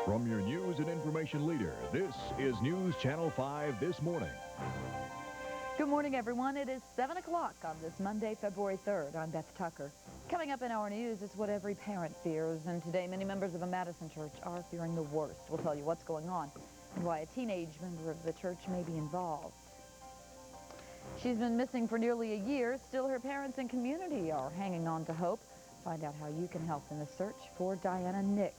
From your news and information leader, this is News Channel 5 This Morning. Good morning, everyone. It is 7 o'clock on this Monday, February 3rd. I'm Beth Tucker. Coming up in our news, it's what every parent fears, and today many members of a Madison church are fearing the worst. We'll tell you what's going on and why a teenage member of the church may be involved. She's been missing for nearly a year. Still, her parents and community are hanging on to hope. Find out how you can help in the search for Diana Nix.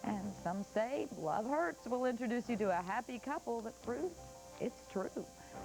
And some say love hurts. We'll introduce you to a happy couple that proves it's true.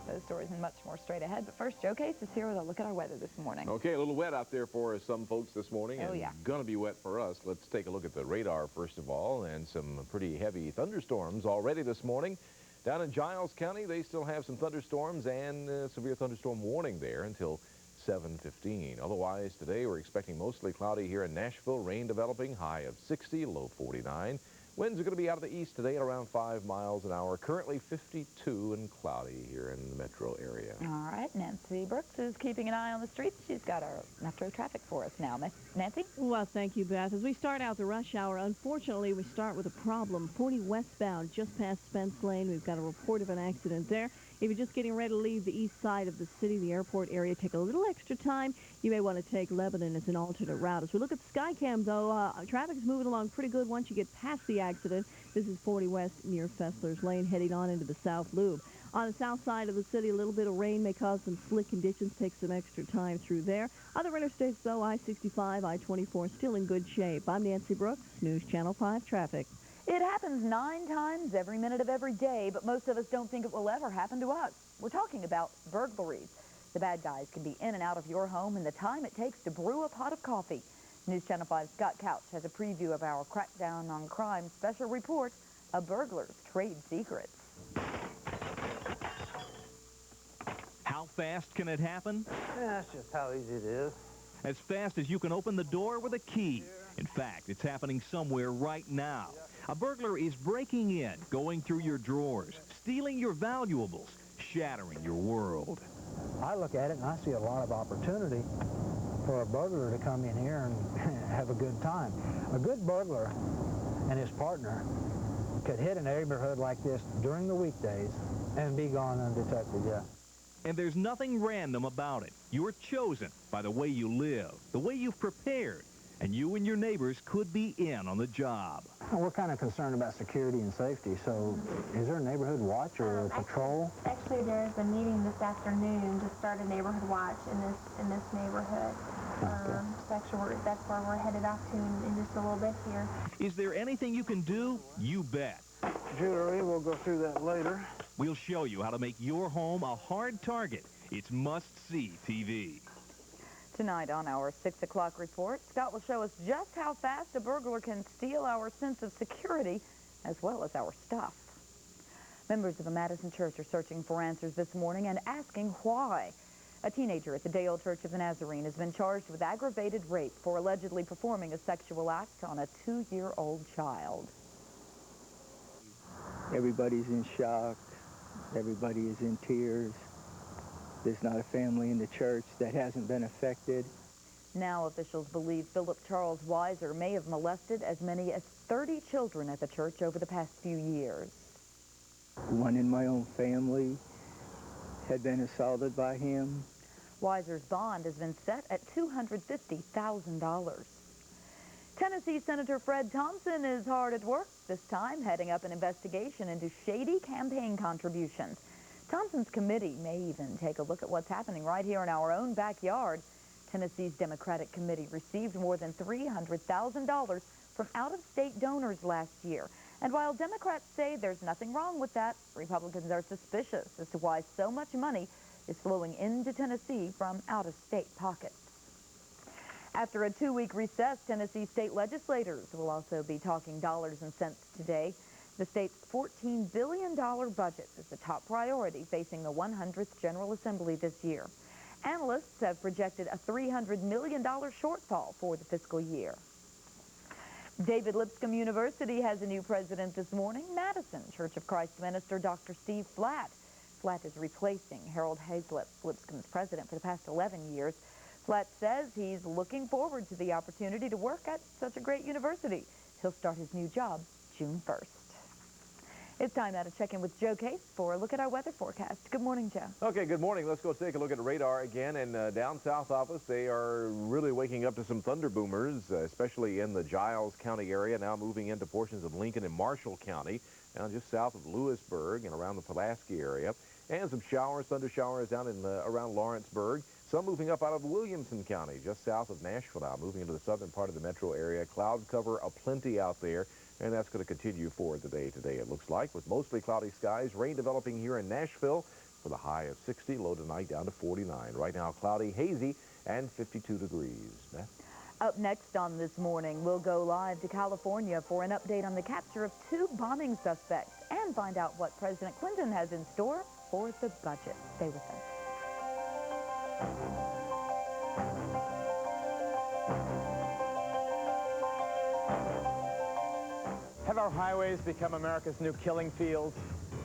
Those stories and much more straight ahead. But first, Joe Case is here with a look at our weather this morning. Okay, a little wet out there for some folks this morning. Oh, yeah. Going to be wet for us. Let's take a look at the radar first of all, and some pretty heavy thunderstorms already this morning. Down in Giles County, they still have some thunderstorms and severe thunderstorm warning there until 7:15. Otherwise, today we're expecting mostly cloudy here in Nashville. Rain developing, high of 60, low 49. Winds are going to be out of the east today at around 5 miles an hour. Currently 52 and cloudy here in the metro area. All right, Nancy Brooks is keeping an eye on the streets. She's got our metro traffic for us now. Nancy? Well, thank you, Beth. As we start out the rush hour, unfortunately, we start with a problem. 40 westbound, just past Spence Lane. We've got a report of an accident there. If you're just getting ready to leave the east side of the city, the airport area, take a little extra time. You may want to take Lebanon as an alternate route. As we look at the Skycam, though, traffic is moving along pretty good once you get past the accident. This is 40 west near Fessler's Lane, heading on into the South Loop. On the south side of the city, a little bit of rain may cause some slick conditions. Take some extra time through there. Other interstates, though, I-65, I-24, still in good shape. I'm Nancy Brooks, News Channel 5 Traffic. It happens 9 times every minute of every day, but most of us don't think it will ever happen to us. We're talking about burglaries. The bad guys can be in and out of your home in the time it takes to brew a pot of coffee. News Channel 5's Scott Couch has a preview of our Crackdown on Crime special report, A Burglar's Trade Secrets. How fast can it happen? Yeah, that's just how easy it is. As fast as you can open the door with a key. In fact, it's happening somewhere right now. A burglar is breaking in, going through your drawers, stealing your valuables, shattering your world. I look at it and I see a lot of opportunity for a burglar to come in here and have a good time. A good burglar and his partner could hit a neighborhood like this during the weekdays and be gone undetected, yeah. And there's nothing random about it. You're chosen by the way you live, the way you've prepared, and you and your neighbors could be in on the job. We're kind of concerned about security and safety, so is there a neighborhood watch or a patrol? Actually, there's a meeting this afternoon to start a neighborhood watch in this neighborhood. Okay. So actually, that's where we're headed off to in just a little bit here. Is there anything you can do? You bet. Jewelry, we'll go through that later. We'll show you how to make your home a hard target. It's must-see TV. Tonight on our 6 o'clock report, Scott will show us just how fast a burglar can steal our sense of security as well as our stuff. Members of a Madison church are searching for answers this morning and asking why. A teenager at the Day Old Church of the Nazarene has been charged with aggravated rape for allegedly performing a sexual act on a 2-year-old child. Everybody's in shock. Everybody is in tears. There's not a family in the church that hasn't been affected. Now officials believe Philip Charles Weiser may have molested as many as 30 children at the church over the past few years. One in my own family had been assaulted by him. Weiser's bond has been set at $250,000. Tennessee Senator Fred Thompson is hard at work, this time heading up an investigation into shady campaign contributions. Thompson's committee may even take a look at what's happening right here in our own backyard. Tennessee's Democratic Committee received more than $300,000 from out-of-state donors last year. And while Democrats say there's nothing wrong with that, Republicans are suspicious as to why so much money is flowing into Tennessee from out-of-state pockets. After a 2-week recess, Tennessee state legislators will also be talking dollars and cents today. The state's $14 billion budget is the top priority facing the 100th General Assembly this year. Analysts have projected a $300 million shortfall for the fiscal year. David Lipscomb University has a new president this morning. Madison Church of Christ minister Dr. Steve Flatt. Flatt is replacing Harold Hazlett, Lipscomb's president for the past 11 years. Flatt says he's looking forward to the opportunity to work at such a great university. He'll start his new job June 1st. It's time now to check in with Joe Case for a look at our weather forecast. Good morning, Joe. Okay, good morning. Let's go take a look at the radar again. And down south of us, they are really waking up to some thunder boomers, especially in the Giles County area, now moving into portions of Lincoln and Marshall County, now just south of Lewisburg and around the Pulaski area. And some showers, thunder showers down in around Lawrenceburg. Some moving up out of Williamson County, just south of Nashville now, moving into the southern part of the metro area. Cloud cover aplenty out there. And that's going to continue for the day today, it looks like, with mostly cloudy skies. Rain developing here in Nashville with a high of 60, low tonight down to 49. Right now, cloudy, hazy, and 52 degrees. Beth? Up next on This Morning, we'll go live to California for an update on the capture of 2 bombing suspects and find out what President Clinton has in store for the budget. Stay with us. Have our highways become America's new killing fields?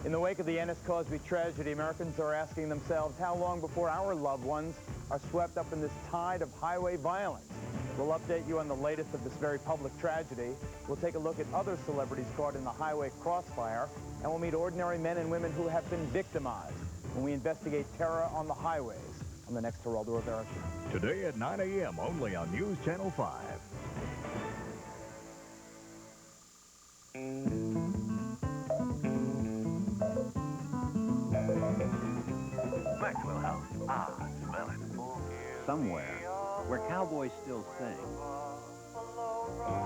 In the wake of the Ennis Cosby tragedy, Americans are asking themselves how long before our loved ones are swept up in this tide of highway violence. We'll update you on the latest of this very public tragedy. We'll take a look at other celebrities caught in the highway crossfire, and we'll meet ordinary men and women who have been victimized when we investigate terror on the highways on the next Geraldo Rivera Show. Today at 9 a.m. only on News Channel 5. Maxwell House. Ah, smell it. Somewhere where cowboys still sing,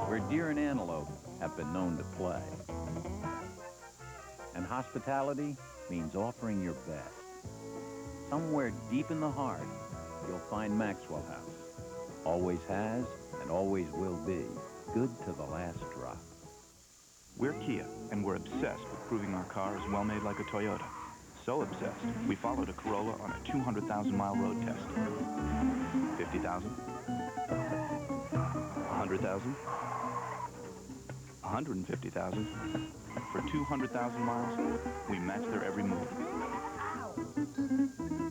where deer and antelope have been known to play. And hospitality means offering your best. Somewhere deep in the heart, you'll find Maxwell House. Always has and always will be good to the last drop. We're Kia, and we're obsessed with proving our car is well made like a Toyota. So obsessed, we followed a Corolla on a 200,000-mile road test. 50,000, 100,000, 150,000. For 200,000 miles, we matched their every move.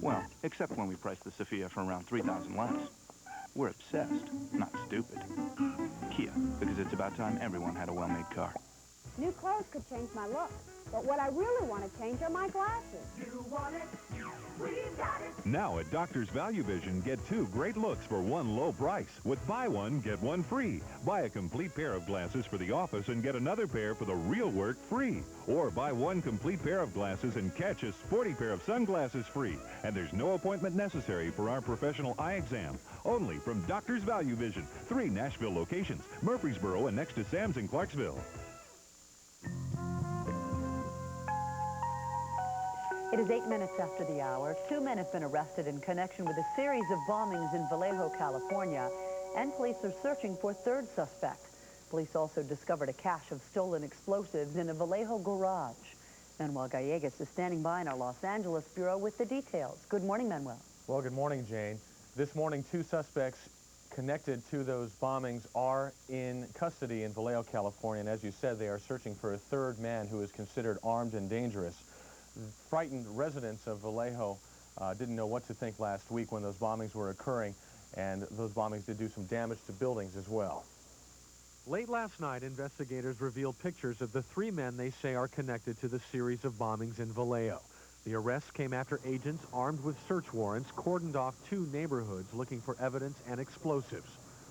Well, except when we priced the Sophia for around 3,000 less. We're obsessed, not stupid. Kia, because it's about time everyone had a well-made car. New clothes could change my look, but what I really want to change are my glasses. You want it? We've got it. Now at Doctor's Value Vision, get 2 great looks for 1 low price. With buy 1, get 1 free. Buy a complete pair of glasses for the office and get another pair for the real work free. Or buy 1 complete pair of glasses and catch a sporty pair of sunglasses free. And there's no appointment necessary for our professional eye exam. Only from Doctor's Value Vision. 3 Nashville locations, Murfreesboro and next to Sam's in Clarksville. It is 8 minutes after the hour. 2 men have been arrested in connection with a series of bombings in Vallejo, California, and police are searching for a 3rd suspect. Police also discovered a cache of stolen explosives in a Vallejo garage. Manuel Gallegos is standing by in our Los Angeles bureau with the details. Good morning, Manuel. Well, good morning, Jane. This morning, 2 suspects connected to those bombings are in custody in Vallejo, California, and as you said, they are searching for a 3rd man who is considered armed and dangerous. Frightened residents of Vallejo didn't know what to think last week when those bombings were occurring, and those bombings did do some damage to buildings as well. Late last night, investigators revealed pictures of the 3 men they say are connected to the series of bombings in Vallejo. The arrests came after agents armed with search warrants cordoned off 2 neighborhoods looking for evidence and explosives.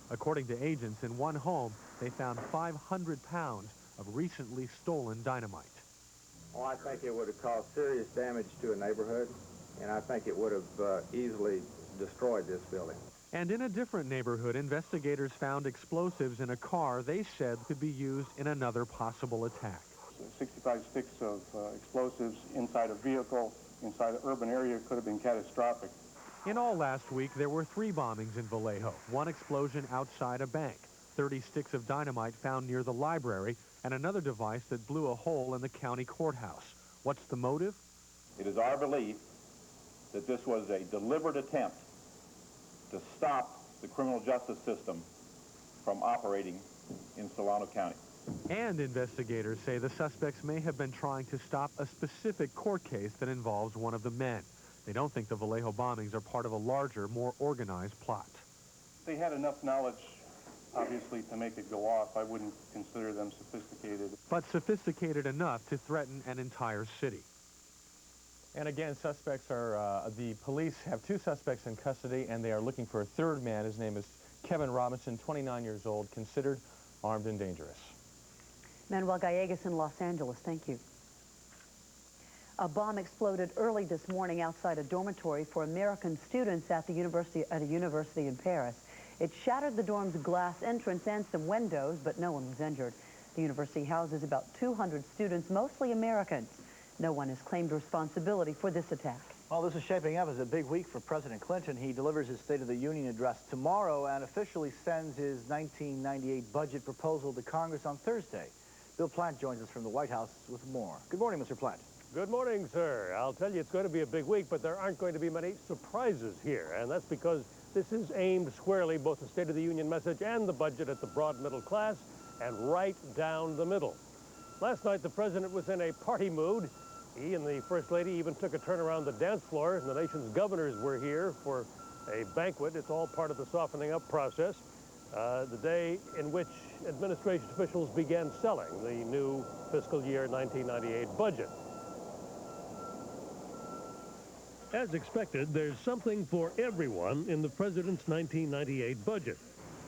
According to agents, in one home, they found 500 pounds of recently stolen dynamite. Oh, I think it would have caused serious damage to a neighborhood, and I think it would have easily destroyed this building. And in a different neighborhood, investigators found explosives in a car they said could be used in another possible attack. 65 sticks of explosives inside a vehicle, inside an urban area could have been catastrophic. In all last week, there were 3 bombings in Vallejo, 1 explosion outside a bank, 30 sticks of dynamite found near the library, and another device that blew a hole in the county courthouse. What's the motive? It is our belief that this was a deliberate attempt to stop the criminal justice system from operating in Solano County. And investigators say the suspects may have been trying to stop a specific court case that involves one of the men. They don't think the Vallejo bombings are part of a larger, more organized plot. They had enough knowledge Obviously, to make it go off, I wouldn't consider them sophisticated. But sophisticated enough to threaten an entire city. And again, suspects are, the police have 2 suspects in custody, and they are looking for a third man. His name is Kevin Robinson, 29 years old, considered armed and dangerous. Manuel Gallegos in Los Angeles, thank you. A bomb exploded early this morning outside a dormitory for American students at a university in Paris. It shattered the dorm's glass entrance and some windows, but no one was injured. The university houses about 200 students, mostly Americans. No one has claimed responsibility for this attack. Well, this is shaping up as a big week for President Clinton. He delivers his State of the Union address tomorrow and officially sends his 1998 budget proposal to Congress on Thursday. Bill Plant joins us from the White House with more. Good morning, Mr. Plant. Good morning, sir. I'll tell you, it's going to be a big week, but there aren't going to be many surprises here, and that's because this is aimed squarely, both the State of the Union message and the budget, at the broad middle class and right down the middle. Last night, the president was in a party mood. He and the First Lady even took a turn around the dance floor, and the nation's governors were here for a banquet. It's all part of the softening up process. The day in which administration officials began selling the new fiscal year 1998 budget. As expected, there's something for everyone in the president's 1998 budget.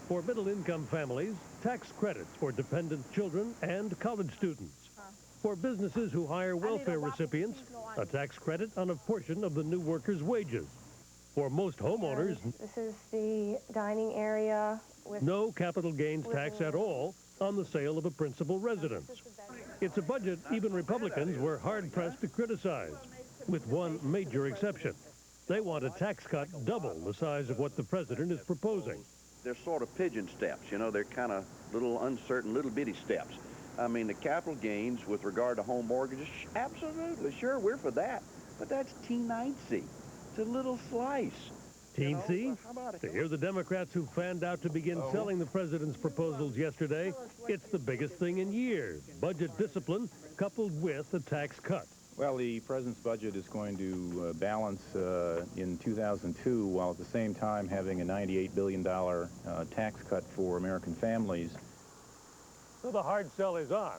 For middle-income families, tax credits for dependent children and college students. For businesses who hire welfare recipients, a tax credit on a portion of the new workers' wages. For most homeowners, This is the dining area with no capital gains tax at all on the sale of a principal residence. It's a budget even Republicans were hard-pressed to criticize, with one major exception. They want a tax cut double the size of what the president is proposing. They're sort of pigeon steps, you know, they're kind of little uncertain, little bitty steps. I mean, the capital gains with regard to home mortgages, absolutely, sure, we're for that. But that's teensy. It's a little slice. Teensy? To hear the Democrats who fanned out to begin selling the president's proposals yesterday, it's the biggest thing in years. Budget discipline coupled with a tax cut. Well, the president's budget is going to balance in 2002, while at the same time having a $98 billion tax cut for American families. So the hard sell is on.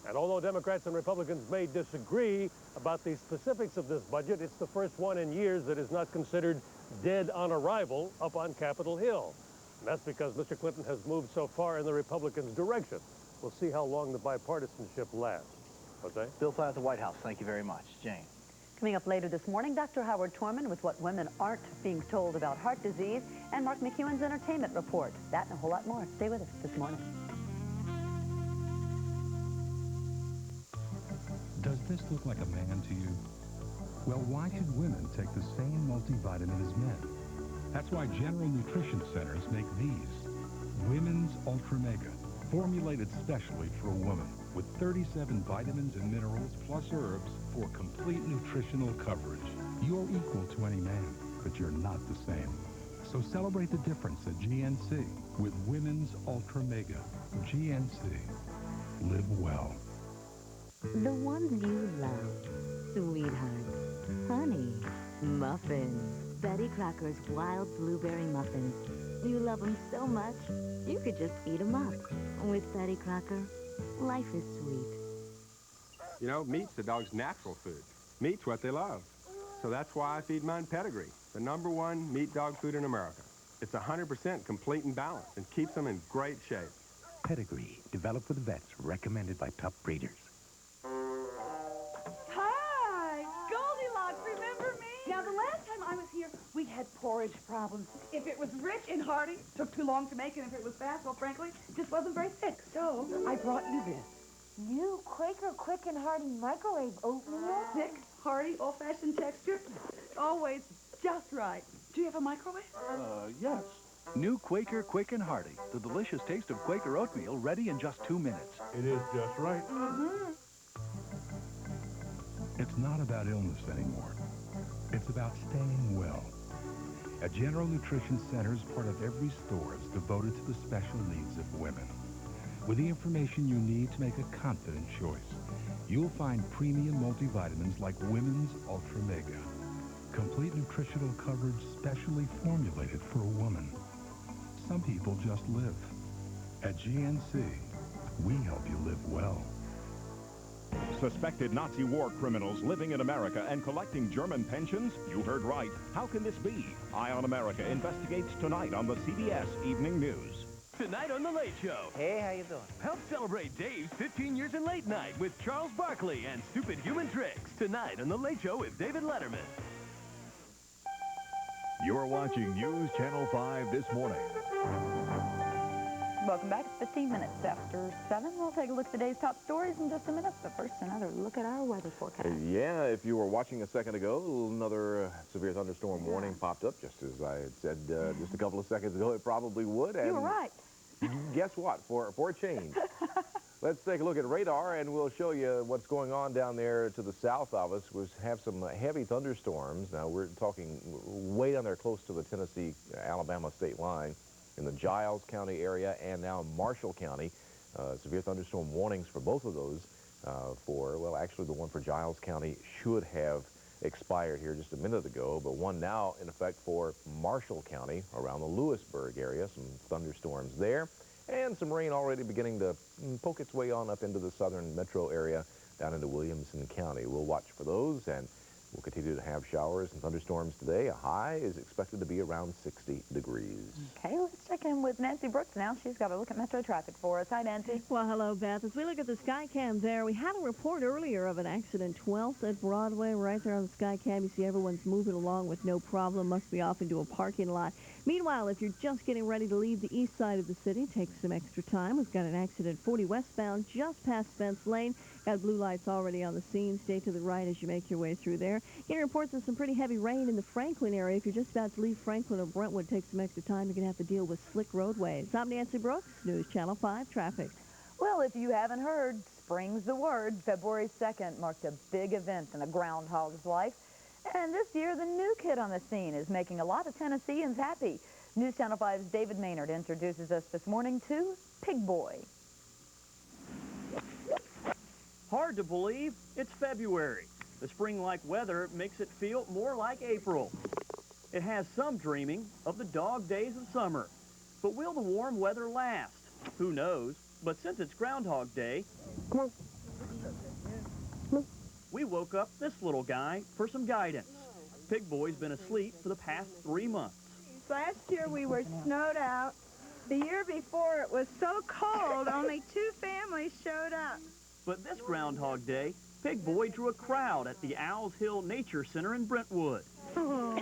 And although Democrats and Republicans may disagree about the specifics of this budget, it's the first one in years that is not considered dead on arrival up on Capitol Hill. And that's because Mr. Clinton has moved so far in the Republicans' direction. We'll see how long the bipartisanship lasts. Jose? Bill Plant at the White House, thank you very much. Jane. Coming up later this morning, Dr. Howard Torman with what women aren't being told about heart disease, and Mark McEwen's entertainment report. That and a whole lot more. Stay with us this morning. Does this look like a man to you? Well, why should women take the same multivitamin as men? That's why General Nutrition Centers make these. Women's Ultra Mega, formulated specially for a woman, with 37 vitamins and minerals plus herbs for complete nutritional coverage. You're equal to any man, but you're not the same. So celebrate the difference at GNC with Women's Ultra Mega. GNC. Live well. The ones you love. Sweethearts, honey, muffins, Betty Crocker's wild blueberry muffins. You love them so much, you could just eat them up. With Betty Crocker, life is sweet. You know, meat's the dog's natural food. Meat's what they love. So that's why I feed mine Pedigree, the #1 meat dog food in America. It's 100% complete and balanced and keeps them in great shape. Pedigree, developed with vets, recommended by top breeders. Hi, Goldilocks, remember me? Now, the last time I was here, we had porridge problems. If it was rich and hearty, took too long to make, and if it was fast, well, frankly, just wasn't very thick. So, I brought you this. New Quaker Quick and Hearty microwave oatmeal. Thick, hearty, old-fashioned texture. Always just right. Do you have a microwave? Yes. New Quaker Quick and Hearty. The delicious taste of Quaker oatmeal, ready in just 2 minutes. It is just right. It's not about illness anymore. It's about staying well. A General Nutrition Center is part of every store is devoted to the special needs of women. With the information you need to make a confident choice, you'll find premium multivitamins like Women's Ultra Mega. Complete nutritional coverage specially formulated for a woman. Some people just live. At GNC, we help you live well. Suspected Nazi war criminals living in America and collecting German pensions? You heard right. How can this be? Eye on America investigates tonight on the CBS Evening News. Tonight on The Late Show. Hey, how you doing? Help celebrate Dave's 15 years in late night with Charles Barkley and Stupid Human Tricks. Tonight on The Late Show with David Letterman. You're watching News Channel 5 this morning. Welcome back. It's 15 minutes after 7. We'll take a look at today's top stories in just a minute. But first, another look at our weather forecast. Yeah, if you were watching a second ago, another severe thunderstorm warning popped up, just as I had said just a couple of seconds ago. It probably would. And you were right. Guess what? For a change. Let's take a look at radar, and we'll show you what's going on down there to the south of us. We have some heavy thunderstorms. Now, we're talking way down there close to the Tennessee-Alabama state line in the Giles County area and now Marshall County. Severe thunderstorm warnings for both of those well, actually the one for Giles County should have expired here just a minute ago, but one now in effect for Marshall County around the Lewisburg area. Some thunderstorms there. And some rain already beginning to poke its way on up into the southern metro area down into Williamson County. We'll watch for those, and we'll continue to have showers and thunderstorms today. A high is expected to be around 60 degrees. Okay, let's check in with Nancy Brooks now. She's got a look at metro traffic for us. Hi, Nancy. Well, hello, Beth. As we look at the Skycam there, we had a report earlier of an accident 12th at Broadway. Right there on the Skycam, you see everyone's moving along with no problem. Must be off into a parking lot. Meanwhile, if you're just getting ready to leave the east side of the city, take some extra time. We've got an accident 40 westbound just past Spence Lane. Got blue lights already on the scene. Stay to the right as you make your way through there. Getting reports of some pretty heavy rain in the Franklin area. If you're just about to leave Franklin or Brentwood, take some extra time. You're going to have to deal with slick roadways. I'm Nancy Brooks, News Channel 5 Traffic. Well, if you haven't heard, spring's the word. February 2nd marked a big event in a groundhog's life. And this year, the new kid on the scene is making a lot of Tennesseans happy. News Channel 5's David Maynard introduces us this morning to Pig Boy. Hard to believe, it's February. The spring-like weather makes it feel more like April. It has some dreaming of the dog days of summer. But will the warm weather last? Who knows? But since it's Groundhog Day, we woke up this little guy for some guidance. Pig Boy's been asleep for the past 3 months. Last year we were snowed out. The year before it was so cold, only 2 families showed up. But this Groundhog Day, Pig Boy drew a crowd at the Owls Hill Nature Center in Brentwood. Oh.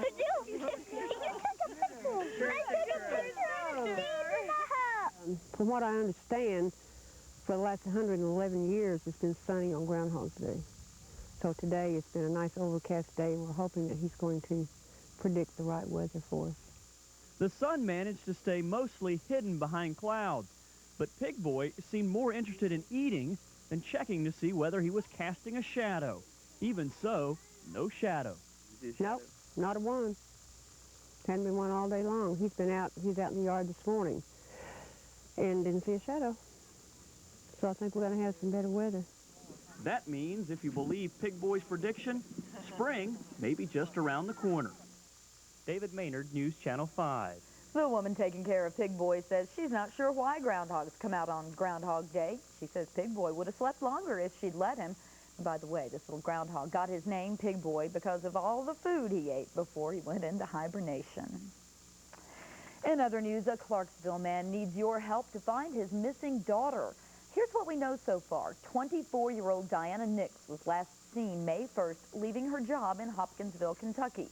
From what I understand, for the last 111 years, it's been sunny on Groundhog Day. So today it's been a nice overcast day. We're hoping that he's going to predict the right weather for us. The sun managed to stay mostly hidden behind clouds, but Pig Boy seemed more interested in eating than checking to see whether he was casting a shadow. Even so, no shadow. Nope, not a one. Hadn't been one all day long. He's out in the yard this morning and didn't see a shadow. So I think we're going to have some better weather. That means, if you believe Pig Boy's prediction, spring may be just around the corner. David Maynard, News Channel 5. The woman taking care of Pig Boy says she's not sure why groundhogs come out on Groundhog Day. She says Pig Boy would have slept longer if she'd let him. And by the way, this little groundhog got his name Pig Boy because of all the food he ate before he went into hibernation. In other news, a Clarksville man needs your help to find his missing daughter. Here's what we know so far. 24-year-old Diana Nix was last seen May 1st leaving her job in Hopkinsville, Kentucky.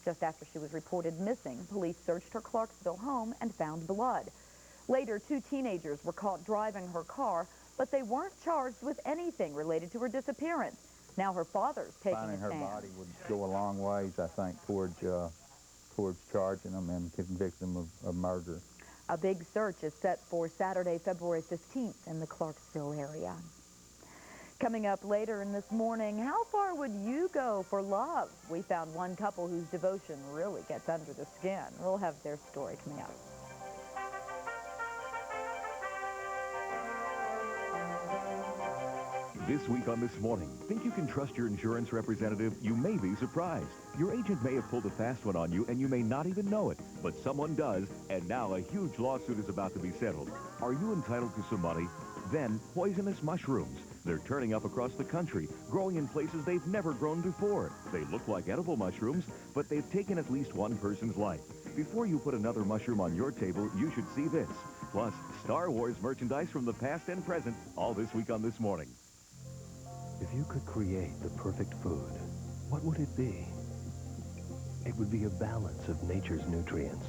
Just after she was reported missing, police searched her Clarksville home and found blood. Later, 2 teenagers were caught driving her car, but they weren't charged with anything related to her disappearance. Now her father's taking a stand. Finding her body would go a long ways, I think, towards charging them and convicting them of murder. A big search is set for Saturday, February 15th in the Clarksville area. Coming up later in this morning, how far would you go for love? We found one couple whose devotion really gets under the skin. We'll have their story coming up. This week on This Morning, think you can trust your insurance representative? You may be surprised. Your agent may have pulled a fast one on you, and you may not even know it. But someone does, and now a huge lawsuit is about to be settled. Are you entitled to some money? Then, poisonous mushrooms. They're turning up across the country, growing in places they've never grown before. They look like edible mushrooms, but they've taken at least one person's life. Before you put another mushroom on your table, you should see this. Plus, Star Wars merchandise from the past and present, all this week on This Morning. If you could create the perfect food, what would it be? It would be a balance of nature's nutrients.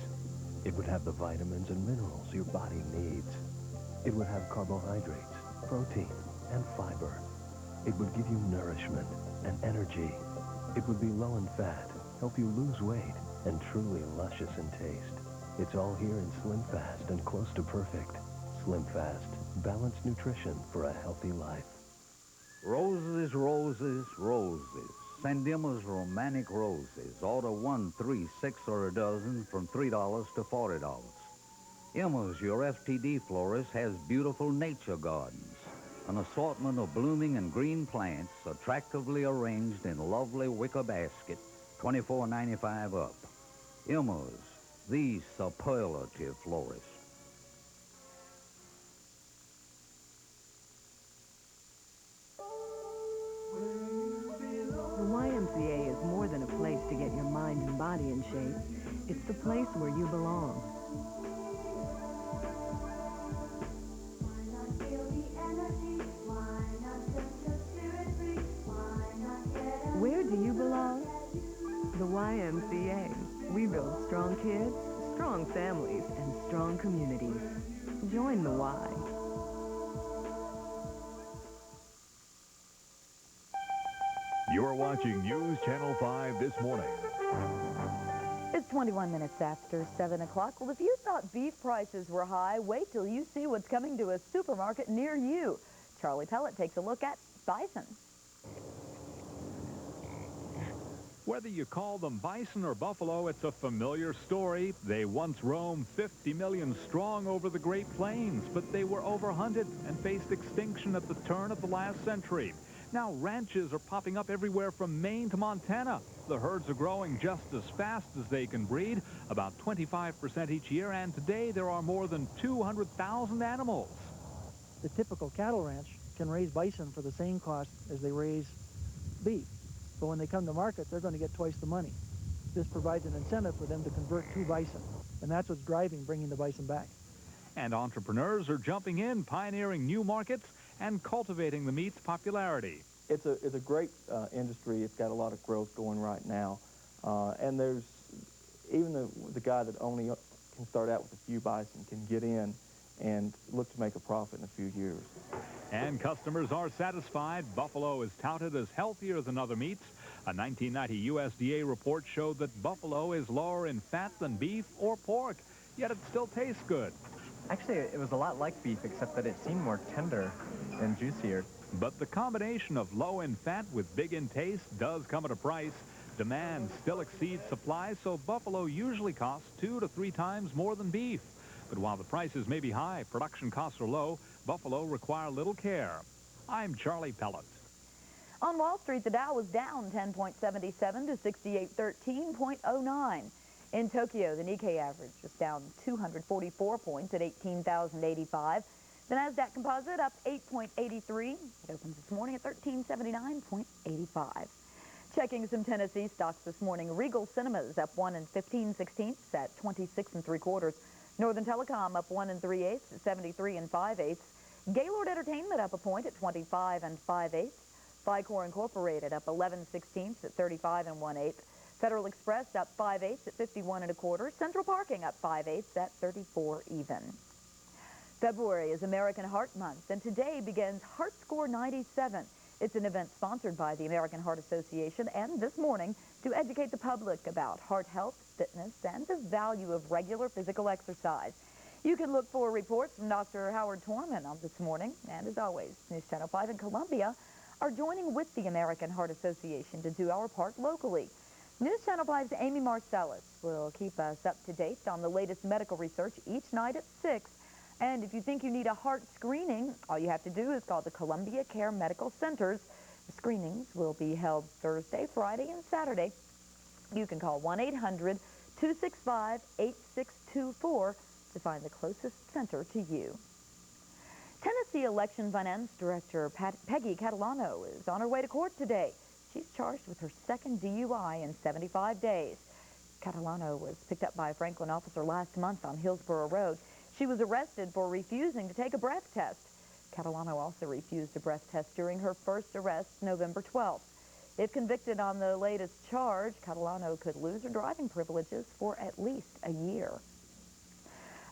It would have the vitamins and minerals your body needs. It would have carbohydrates, protein, and fiber. It would give you nourishment and energy. It would be low in fat, help you lose weight, and truly luscious in taste. It's all here in Slim Fast and close to perfect. Slim Fast, balanced nutrition for a healthy life. Roses, roses, roses. Send Emma's romantic roses. Order 1, 3, 6, or a dozen from $3 to $40. Emma's, your FTD florist, has beautiful nature gardens. An assortment of blooming and green plants attractively arranged in lovely wicker basket, $24.95 up. Emma's, the superlative florist. The YMCA is more than a place to get your mind and body in shape. It's the place where you belong. Where do you belong? The YMCA. We build strong kids, strong families, and strong communities. Join the Y. You're watching News Channel 5 This Morning. It's 21 minutes after 7 o'clock. Well, if you thought beef prices were high, wait till you see what's coming to a supermarket near you. Charlie Pellet takes a look at bison. Whether you call them bison or buffalo, it's a familiar story. They once roamed 50 million strong over the Great Plains, but they were overhunted and faced extinction at the turn of the last century. Now ranches are popping up everywhere from Maine to Montana. The herds are growing just as fast as they can breed, about 25% each year, and today there are more than 200,000 animals. The typical cattle ranch can raise bison for the same cost as they raise beef. But when they come to market, they're going to get twice the money. This provides an incentive for them to convert to bison, and that's what's driving bringing the bison back. And entrepreneurs are jumping in, pioneering new markets, and cultivating the meat's popularity. It's a great industry. It's got a lot of growth going right now. And there's even the guy that only can start out with a few bison can get in and look to make a profit in a few years. And customers are satisfied. Buffalo is touted as healthier than other meats. A 1990 USDA report showed that buffalo is lower in fat than beef or pork, yet it still tastes good. Actually, it was a lot like beef, except that it seemed more tender and juicier. But the combination of low in fat with big in taste does come at a price. Demand still exceeds supply, so buffalo usually costs 2 to 3 times more than beef. But while the prices may be high, production costs are low, buffalo require little care. I'm Charlie Pellet. On Wall Street, the Dow was down 10.77 to 6813.09. In Tokyo, the Nikkei average was down 244 points at 18,085. The Nasdaq Composite up 8.83. It opens this morning at 1379.85. Checking some Tennessee stocks this morning. Regal Cinemas up 1 15/16 at 26 3/4. Northern Telecom up 1 3/8 at 73 5/8. Gaylord Entertainment up a point at 25 5/8. Vicor Incorporated up 11/16 at 35 1/8. Federal Express up 5/8 at 51 1/4. Central Parking up 5/8 at 34 even. February is American Heart Month, and today begins Heart Score 97. It's an event sponsored by the American Heart Association, and this morning to educate the public about heart health, fitness, and the value of regular physical exercise. You can look for reports from Dr. Howard Torman on This Morning, and as always, News Channel 5 in Columbia are joining with the American Heart Association to do our part locally. News Channel 5's Amy Marcellus will keep us up to date on the latest medical research each night at 6. And if you think you need a heart screening, all you have to do is call the Columbia Care Medical Centers. The screenings will be held Thursday, Friday, and Saturday. You can call 1-800-265-8624 to find the closest center to you. Tennessee Election Finance Director Peggy Catalano is on her way to court today. She's charged with her second DUI in 75 days. Catalano was picked up by a Franklin officer last month on Hillsborough Road. She was arrested for refusing to take a breath test. Catalano also refused a breath test during her first arrest November 12th. If convicted on the latest charge, Catalano could lose her driving privileges for at least a year.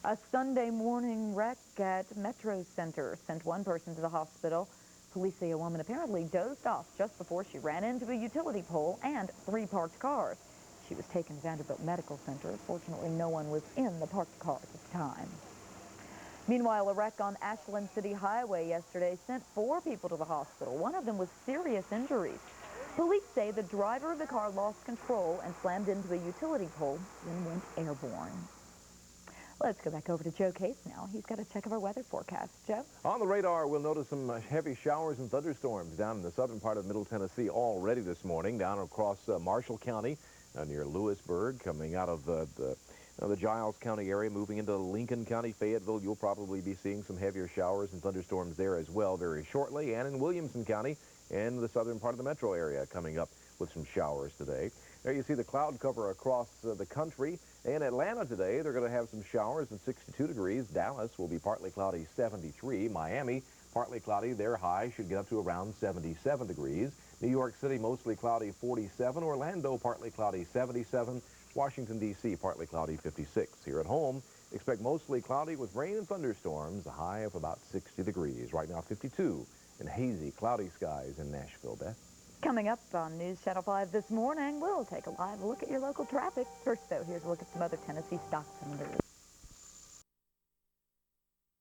A Sunday morning wreck at Metro Center sent one person to the hospital. Police say a woman apparently dozed off just before she ran into a utility pole and 3 parked cars. She was taken to Vanderbilt Medical Center. Fortunately, no one was in the parked cars at the time. Meanwhile, a wreck on Ashland City Highway yesterday sent 4 people to the hospital. One of them with serious injuries. Police say the driver of the car lost control and slammed into a utility pole, then went airborne. Let's go back over to Joe Case now. He's got a check of our weather forecast. Joe? On the radar, we'll notice some heavy showers and thunderstorms down in the southern part of Middle Tennessee already this morning, down across Marshall County, near Lewisburg, coming out of the Giles County area, moving into Lincoln County, Fayetteville. You'll probably be seeing some heavier showers and thunderstorms there as well very shortly, and in Williamson County and the southern part of the metro area coming up with some showers today. There you see the cloud cover across the country. In Atlanta today, they're going to have some showers and 62 degrees. Dallas will be partly cloudy, 73. Miami, partly cloudy. Their high should get up to around 77 degrees. New York City, mostly cloudy, 47. Orlando, partly cloudy, 77. Washington, D.C., partly cloudy, 56. Here at home, expect mostly cloudy with rain and thunderstorms, a high of about 60 degrees. Right now, 52. And hazy, cloudy skies in Nashville. Beth? Coming up on News Channel 5 this morning, we'll take a live look at your local traffic. First, though, here's a look at some other Tennessee stock symbols.